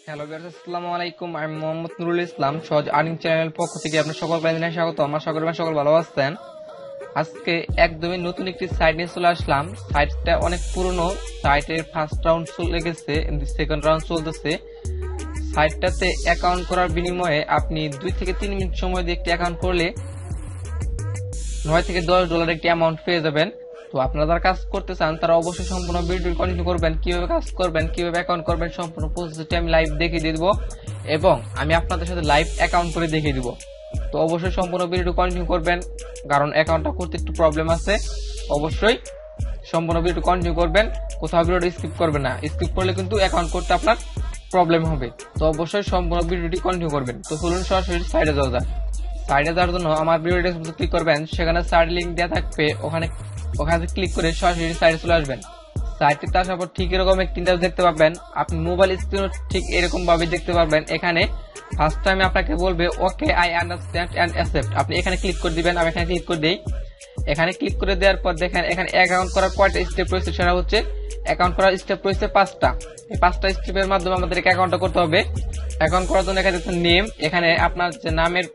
Hello viewers, আসসালামু আলাইকুম। আমি মোহাম্মদ নুরুল ইসলাম, সহজ আর্নিং চ্যানেল পক্ষ থেকে আপনার সকলকে জানাই স্বাগত। আমার সকল ভালো আছেন। আজকে একদমই নতুন একটি সাইট নিয়ে চলে আসলাম। সাইটটা অনেক পুরনো, সাইটের ফার্স্ট রাউন্ড চলে গেছে, সেকেন্ড রাউন্ড চলতেছে। সাইটটাতে অ্যাকাউন্ট করার বিনিময়ে আপনি 2 থেকে 3 মিনিট সময় দিয়ে একটি অ্যাকাউন্ট করলে $9 থেকে $10 একটি অ্যামাউন্ট পেয়ে যাবেন। তো আপনারা যারা কাজ করতে চান তারা অবশ্যই সম্পূর্ণ ভিডিও কন্টিনিউ করবেন। কিভাবে কাজ করবেন, কিভাবে অ্যাকাউন্ট করবেন, সম্পূর্ণ প্রসেসটি আমি লাইভ দেখিয়ে দিব এবং আমি আপনাদের সাথে লাইভ অ্যাকাউন্ট করে দেখিয়ে দিব। তো অবশ্যই সম্পূর্ণ ভিডিও কন্টিনিউ করবেন, কারণ অ্যাকাউন্টটা করতে একটু প্রবলেম আছে। অবশ্যই সম্পূর্ণ ভিডিও কন্টিনিউ করবেন, কোথাও ভিডিওটি স্কিপ করবেন না। স্কিপ করলে কিন্তু অ্যাকাউন্ট করতে আপনার প্রবলেম হবে। তো অবশ্যই সম্পূর্ণ ভিডিওটি কন্টিনিউ করবেন। তো চলুন সরাসরি সাইডে যাওয়া যাক। সাইডে যাওয়ার জন্য আমার ভিডিওটি ক্লিক করবেন, সেখানে SiteLink দেওয়া থাকবে, ওখানে ক্লিক করে সরাসরি সাইটে চলে আসবেন। সাইটটিতে আসার পর ঠিক এরকম একটি ইন্টারফেস দেখতে পাবেন। আপনি মোবাইল স্ক্রিনও ঠিক এরকম ভাবে দেখতে পারবেন। এখানে ফার্স্ট টাইম আপনাকে বলবে okay I understand and accept. আপনি এখানে ক্লিক করে দিবেন। আমি এখানে ক্লিক করে দেই। এখানে ক্লিক করে দেওয়ার পর দেখেন এখানে অ্যাকাউন্ট করার কয়টা স্টেপ রয়েছে, সেটা হচ্ছে অ্যাকাউন্ট করার স্টেপ রয়েছে 5টা। এই 5টা স্টেপের মাধ্যমে আমাদেরকে অ্যাকাউন্টটা করতে হবে। অ্যাকাউন্ট করার জন্য এখানে নেম, এখানে আপনার যে নামের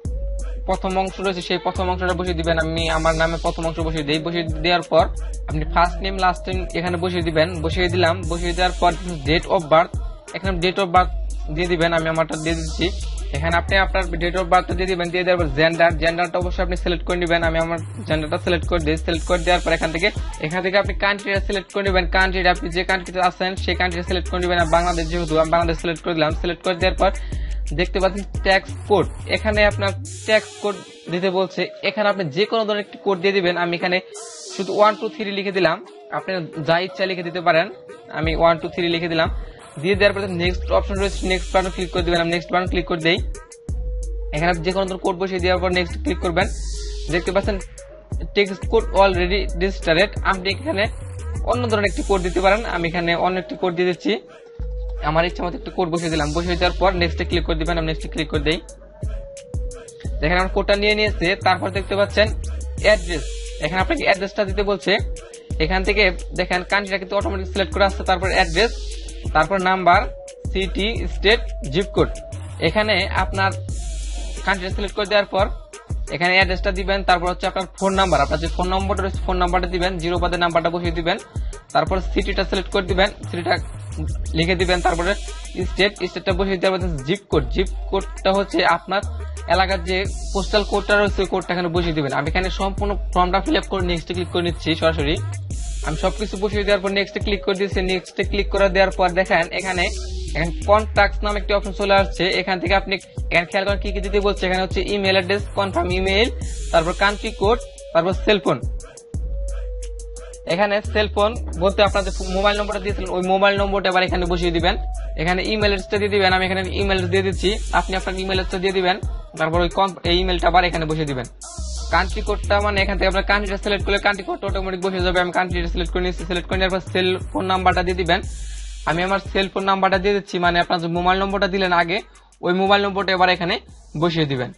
প্রথম অংশ রয়েছে সেই প্রথম অংশটা বসিয়ে দিবেন। আমি আমার নামে প্রথম অংশ বসিয়ে দিই। বসিয়ে দেওয়ার পর আপনি ফার্স্ট নেম লাস্ট নেম এখানে বসিয়ে দিবেন। বসিয়ে দিলাম। বসিয়ে দেওয়ার পর ডেট অফ বার্থ, এখানে ডেট অফ বার্থ দিয়ে দিবেন। আমি আমারটা দিয়ে দিচ্ছি। এখানে আপনি আপনার ডেট অফ বার্থটা দিয়ে দিবেন। দিয়ে দেওয়ার পর জেন্ডারটা অবশ্যই আপনি সিলেক্ট করে নেবেন। আমি আমার জেন্ডারটা সিলেক্ট করে দিই। সিলেক্ট করে দেওয়ার পর এখান থেকে আপনি কান্ট্রিটা সিলেক্ট করে নেবেন। কান্ট্রিটা আপনি যে কান্ট্রিতে আছেন সেই কান্ট্রিটা সিলেক্ট করে নেবেন। বাংলাদেশ যেহেতু আমি বাংলাদেশ সিলেক্ট করে দিলাম। সিলেক্ট করে দেওয়ার পর দেখতে পাচ্ছেন ট্যাক্স কোড, এখানে আপনার ট্যাক্স কোড দিতে বলছে। এখানে আপনি যে কোনো ধরনের একটি কোড দিয়ে দিবেন। আমি এখানে শুধু 1 2 3 লিখে দিলাম। আপনি যা ইচ্ছা লিখে দিতে পারেন। আমি 1 2 3 লিখে দিলাম। দিয়ে দেওয়ার পরে নেক্সট অপশন রয়েছে, নেক্সট বাটন ক্লিক করে দিবেন। আমি নেক্সট বাটন ক্লিক করে দেই। এখানে যে কোনো ধরনের কোড বসিয়ে দেওয়ার পর নেক্সট ক্লিক করবেন। দেখতে পাচ্ছেন টেক্সট কোড অলরেডি রেজিস্টার্ড। আপনি এখানে অন্য ধরনের একটি কোড দিতে পারেন। আমি এখানে অন্য একটি কোড দিয়ে দিচ্ছি। আমার ইচ্ছা মতো একটা কোড বসিয়ে দিলাম। বসিয়ে দেওয়ার পর নেক্সটে ক্লিক করে দিবেন। আমি নেক্সটে ক্লিক করে দেই। দেখেন আমার কোডটা নিয়ে নিয়েছে। তারপর দেখতে পাচ্ছেন অ্যাড্রেস, এখানে আপনাকে অ্যাড্রেসটা দিতে বলছে। এখান থেকে দেখেন কান্ট্রিটা কিন্তু অটোমেটিক সিলেক্ট করে আসছে। তারপর অ্যাড্রেস, তারপর number, city, state, zip code. এখানে আপনার কান্ট্রি সিলেক্ট করে দেওয়ার পর এখানে অ্যাড্রেসটা দিবেন। তারপর হচ্ছে আপনার ফোন নাম্বার, আপনার যে ফোন নম্বরটা রয়েছে ফোন নাম্বারটা দিবেন। 0 বাদে নাম্বারটা বসিয়ে দিবেন। তারপর সিটিটা সিলেক্ট করে দিবেন, সিটিটা লিখে দিবেন। তারপরে স্টেটটা বসিয়ে দেওয়ার পর জিপ কোডটা হচ্ছে আপনার এলাকার যে পোস্টাল কোডটা রয়েছে ওই কোডটা এখানে বসিয়ে দিবেন। আমি এখানে সম্পূর্ণ ফর্মটা ফিল আপ করে নেক্সটে ক্লিক করে নিচ্ছি সরাসরি। আমি সবকিছু বসিয়ে দেওয়ার পর নেক্সটে ক্লিক করে দিচ্ছি। নেক্সটে ক্লিক করে দেওয়ার পর দেখেন এখানে কন্ট্যাক্টস নামে একটি অপশন চলে আসছে। এখান থেকে আপনি এখানে খেয়াল করেন কি কি দিতে বলছে। এখানে হচ্ছে ইমেল অ্যাড্রেস, কনফার্ম ইমেল, তারপর কান্ট্রি কোড, তারপর সেলফোন। এখানে সেলফোন বলতে আপনার যে মোবাইল নম্বরটা দিয়েছিলেন ওই মোবাইল নম্বরটা আবার এখানে বসিয়ে দিবেন। এখানে ইমেল অ্যাড্রেসটা দিয়ে দিবেন। আমি এখানে ইমেল দিয়ে দিচ্ছি। আপনি আপনার ইমেল অ্যাড্রেসটা দিয়ে দিবেন। তারপর এই ইমেলটা আবার এখানে বসিয়ে দিবেন। কান্ট্রি কোডটা মানে এখান থেকে আপনার কান্ট্রিটা সিলেক্ট করলে কান্ট্রি কোডটা অটোমেটিক বসে যাবে। আমি কান্ট্রিটা সিলেক্ট করে নিচ্ছি। সিলেক্ট করে নেওয়ার পর সেল ফোন নাম্বারটা দিয়ে দিবেন। আমি আমার সেল ফোন নাম্বারটা দিয়ে দিচ্ছি, মানে আপনার যে মোবাইল নম্বরটা দিলেন আগে ওই মোবাইল নম্বরটা এবার এখানে বসিয়ে দিবেন।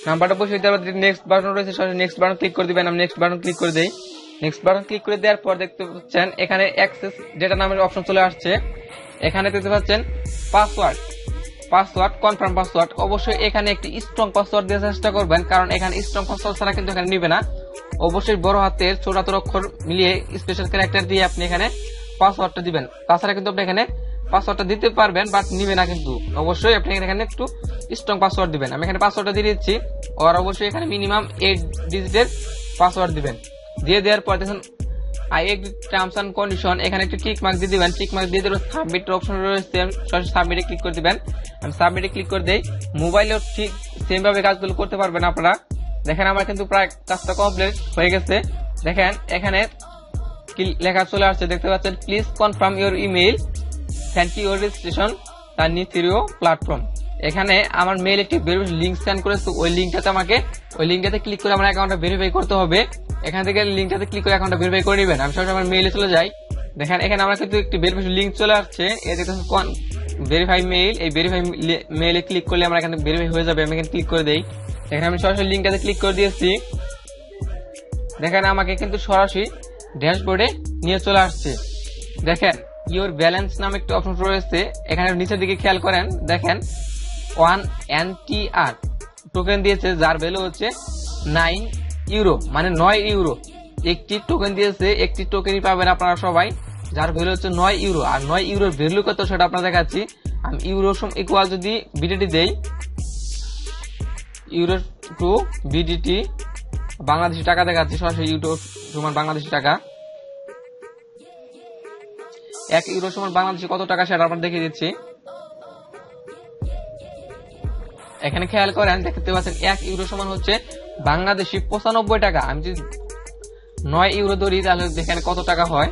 নাম্বারটা বসিয়ে দেওয়ার পর নেক্সট বাটন রয়েছে, নেক্সট বাটন ক্লিক করে দিবেন। আমি নেক্সট বাটন ক্লিক করে দেই। নেক্সট বাটন ক্লিক করে দেওয়ার পর দেখতে পাচ্ছেন এখানে অ্যাক্সেস ডেটা নামের অপশন চলে আসছে। এখানে দেখতে পাচ্ছেন পাসওয়ার্ড, কনফার্ম পাসওয়ার্ড। অবশ্যই এখানে একটি স্ট্রং পাসওয়ার্ড দেওয়ার চেষ্টা করবেন, কারণ এখানে স্ট্রং পাসওয়ার্ড ছাড়া কিন্তু এখানে নিবে না। অবশ্যই বড় হাতের ছোট হাতের অক্ষর মিলিয়ে স্পেশাল ক্যারেক্টার দিয়ে আপনি এখানে পাসওয়ার্ডটা দিবেন। তাছাড়া কিন্তু আপনি এখানে পাসওয়ার্ডটা দিতে পারবেন, বাট নিবে না কিন্তু। অবশ্যই আপনি এখানে একটু স্ট্রং পাসওয়ার্ড দিবেন। আমি এখানে পাসওয়ার্ডটা দিয়ে দিচ্ছি। আর অবশ্যই এখানে মিনিমাম 8 ডিজিটের পাসওয়ার্ড দিবেন। দিয়ে দেওয়ার পর দেখুন I agree terms and condition, এখানে একটি টিক মার্ক দিয়ে দিবেন। টিক মার্ক দিয়ে দেওয়ার সাবমিট অপশন রয়েছে, সরাসরি সাবমিটে ক্লিক করে দিবেন। আমি সাবমিটে ক্লিক করে দেই। মোবাইলেও ঠিক সেম ভাবে কাজগুলো করতে পারবেন আপনারা। দেখেন আমার কিন্তু প্রায় কাজটা কমপ্লিট হয়ে গেছে। দেখেন এখানে কি লেখা চলে আসছে, দেখতে পাচ্ছেন please confirm your email, thank you your registration the নেথেরু প্ল্যাটফর্ম। এখানে আমার মেইল একটি লিঙ্ক সেন্ড করেছে। ওই লিঙ্কটাতে ক্লিক করে আমার অ্যাকাউন্টটা ভেরিফাই করতে হবে। এখান থেকে লিঙ্কটাতে ক্লিক করে অ্যাকাউন্টটা ভেরিফাই করে নেবেন। আমি সরাসরি আমার মেইলে চলে যাই। দেখেন এখানে আমার কিন্তু একটি ভেরিফাই লিঙ্ক চলে আসছে। ভেরিফাই মেইল, এই ভেরিফাই মেইলে ক্লিক করলে আমার এখানে ভেরিফাই হয়ে যাবে। আমি এখানে ক্লিক করে দেই। এখানে আমি সরাসরি লিঙ্কটাতে ক্লিক করে দিয়েছি। দেখেন আমাকে কিন্তু সরাসরি ড্যাশবোর্ডে নিয়ে চলে আসছে। দেখেন ইওর ব্যালেন্স নামে একটা অপশন রয়েছে, এখানে নিচের দিকে খেয়াল করেন, দেখেন 1 NTR টোকেন দিয়েছে, যার ভ্যালু হচ্ছে 9 ইউরো, মানে 9 ইউরো। একটি টোকেন দিয়েছে, একটি টোকেনই পাবেন আপনারা সবাই, যার ভ্যালু হচ্ছে 9 ইউরো। আর 9 ইউরোর ভ্যালু কত সেটা আপনারা দেখাচ্ছি। আমি ইউরো ইকুয়াল যদি বিডিটি দেই, ইউরো টু বিডিটি বাংলাদেশি টাকা দেখাচ্ছি, সরাসরি ইউরো সমান বাংলাদেশি টাকা। 1 ইউরো সমান বাংলাদেশি কত টাকা সেটা আপনার দেখিয়ে দিচ্ছি। এখানে খেয়াল করেন, দেখতে পাচ্ছেন 1 ইউরো সমান হচ্ছে বাংলাদেশি 95 টাকা। আমি যদি 9 ইউরো ধরি তাহলে দেখেন কত টাকা হয়।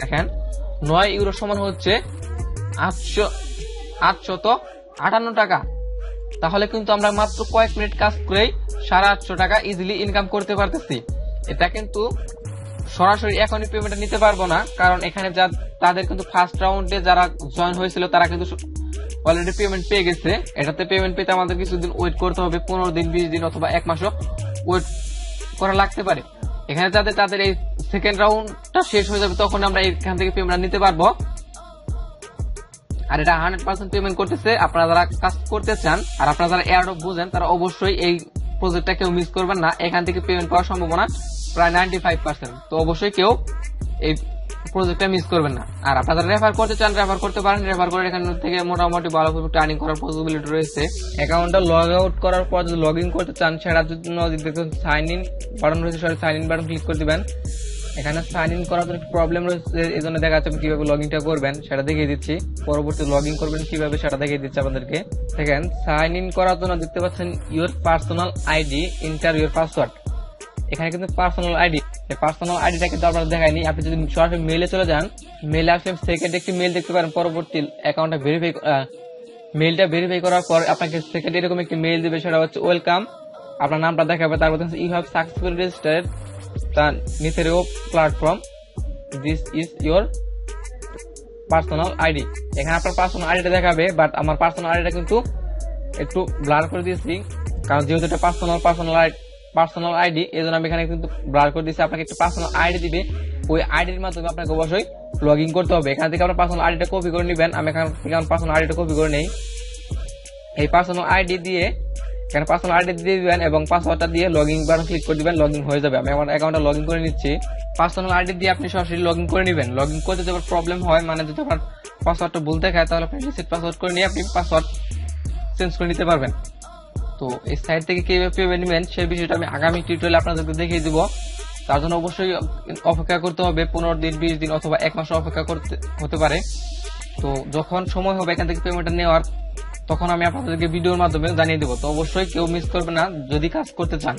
দেখেন 9 ইউরো সমান হচ্ছে 858 টাকা। তাহলে কিন্তু আমরা মাত্র কয়েক মিনিট কাজ করেই 850 টাকা ইজিলি ইনকাম করতে পারতেছি। এটা কিন্তু সরাসরি এখনই পেমেন্ট নিতে পারবো না, কারণ এখানে তাদের কিন্তু ফার্স্ট রাউন্ডে যারা জয়েন হয়েছিল তারা কিন্তু অলরেডি পেমেন্ট পেয়ে গেছে। এটাতে পেমেন্ট পেতে আমাদের কিছুদিন ওয়েট করতে হবে, 15 দিন 20 দিন অথবা 1 মাসও ওয়েট করা লাগতে পারে। এখানে তাদের এই সেকেন্ড রাউন্ডটা শেষ হয়ে যাবে, তখন আমরা এখান থেকে পেমেন্ট নিতে পারবো। আর এটা 100% পেমেন্ট করতেছে। আপনারা যারা কাজ করতে চান আর আপনারা যারা এয়ারড্রপ বুঝেন তারা অবশ্যই এই প্রজেক্টটা কেউ মিস করবেন না। এখান থেকে পেমেন্ট পাওয়ার সম্ভাবনা প্রায় 95%। তো অবশ্যই কেউ এই প্রজেক্টটা মিস করবেন না। আর আপনারা যারা রেফার করতে চান রেফার করতে পারেন, রেফার করে এখান থেকে মোটামুটি ভালো আর্নিং করার পসিবিলিটি রয়েছে। অ্যাকাউন্টটা লগ আউট করার পর যদি লগ ইন করতে চান সেটার জন্য দেখুন সাইন ইন বাটন রয়েছে, সাইন ইন বাটন ক্লিক করে দিবেন। এখানে সাইন ইন করার জন্য প্রবলেম রয়েছে, এই জন্য দেখা যাচ্ছে কিভাবে লগ ইনটা করবেন সেটা দেখিয়ে দিচ্ছি। পরবর্তী লগ ইন করবেন কিভাবে সেটা দেখিয়ে দিচ্ছি আপনাদেরকে। দেখেন সাইন ইন করার জন্য দেখতে পাচ্ছেন your personal ID, enter your password. এখানে কিন্তু পার্সোনাল আইডি, এই পার্সোনাল আইডিটা কিন্তু আপনারা দেখায়নি। আপনি যদি সরাসরি মেইলে চলে যান, মেইলে আসলে সেকেন্ডে একটি মেইল দেখতে পারেন। পরবর্তী অ্যাকাউন্টটা মেইলটা ভেরিফাই করার পর আপনাকে সেকেন্ডে এরকম একটি মেইল দিবে, সেটা হচ্ছে ওয়েলকাম। আপনার নামটা দেখাবে, তারপর you have successfully registered the netheru platform, this is your personal ID। এখানে আপনার পার্সোনাল আইডিটা দেখাবে, বাট আমার পার্সোনাল আইডিটা কিন্তু একটু ব্লার করে দিয়েছি, কারণ যেহেতু এটা পার্সোনাল আইডি এই জন্য আমি এখানে কিন্তু ব্লার করে দিয়েছি। আপনাকে একটা পার্সোনাল আইডি দিবে, ওই আইডির মাধ্যমে আপনাকে অবশ্যই লগ ইন করতে হবে। এখান থেকে আপনার পার্সোনাল আইডিটা কপি করে নেবেন। আমি এখান থেকে আমার পার্সোনাল আইডিটা কপি করে নেই। এই পার্সোনাল আইডি দিয়ে এখানে পার্সোনাল আইডি দিয়ে দিবেন এবং পাসওয়ার্ডটা দিয়ে লগ ইন বাটন ক্লিক করে দিবেন, লগ ইন হয়ে যাবে। আমি আমার অ্যাকাউন্টটা লগ ইন করে নিচ্ছি। পার্সোনাল আইডি দিয়ে আপনি সরাসরি লগ ইন করে নেবেন। লগ ইন করতে যখন প্রবলেম হয়, মানে যদি আপনার পাসওয়ার্ডটা ভুল দেখায়, তাহলে আপনি রিসেট পাসওয়ার্ড করে নিয়ে আপনি পাসওয়ার্ড চেঞ্জ করে নিতে পারবেন। তো এই সাইট থেকে কিভাবে পেমেন্ট নেবেন সেই বিষয়টা আমি আগামী টিউটোরিয়ালে আপনাদেরকে দেখিয়ে দিব। তার জন্য অবশ্যই অপেক্ষা করতে হবে, 15 দিন 20 দিন অথবা 1 মাস অপেক্ষা করতে হতে পারে। তো যখন সময় হবে এখান থেকে পেমেন্টটা নেওয়ার, তখন আমি আপনাদেরকে ভিডিওর মাধ্যমে জানিয়ে দেবো। তো অবশ্যই কেউ মিস করবে না যদি কাজ করতে চান।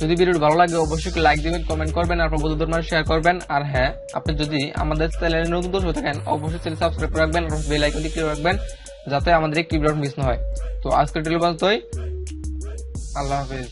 যদি ভিডিওটি ভালো লাগে অবশ্যই লাইক দিবেন, কমেন্ট করবেন, আপনার বন্ধুদের মাঝে শেয়ার করবেন। আর হ্যাঁ, আপনি যদি আমাদের চ্যানেলে নতুন দর্শক থাকেন অবশ্যই চ্যানেল সাবস্ক্রাইব করে রাখবেন, বেল আইকনটি ক্লিক রাখবেন যাতে আমাদের একটি ভিডিও মিস না হয়। তো আজকের টেলিভিশন, আল্লাহ হাফেজ।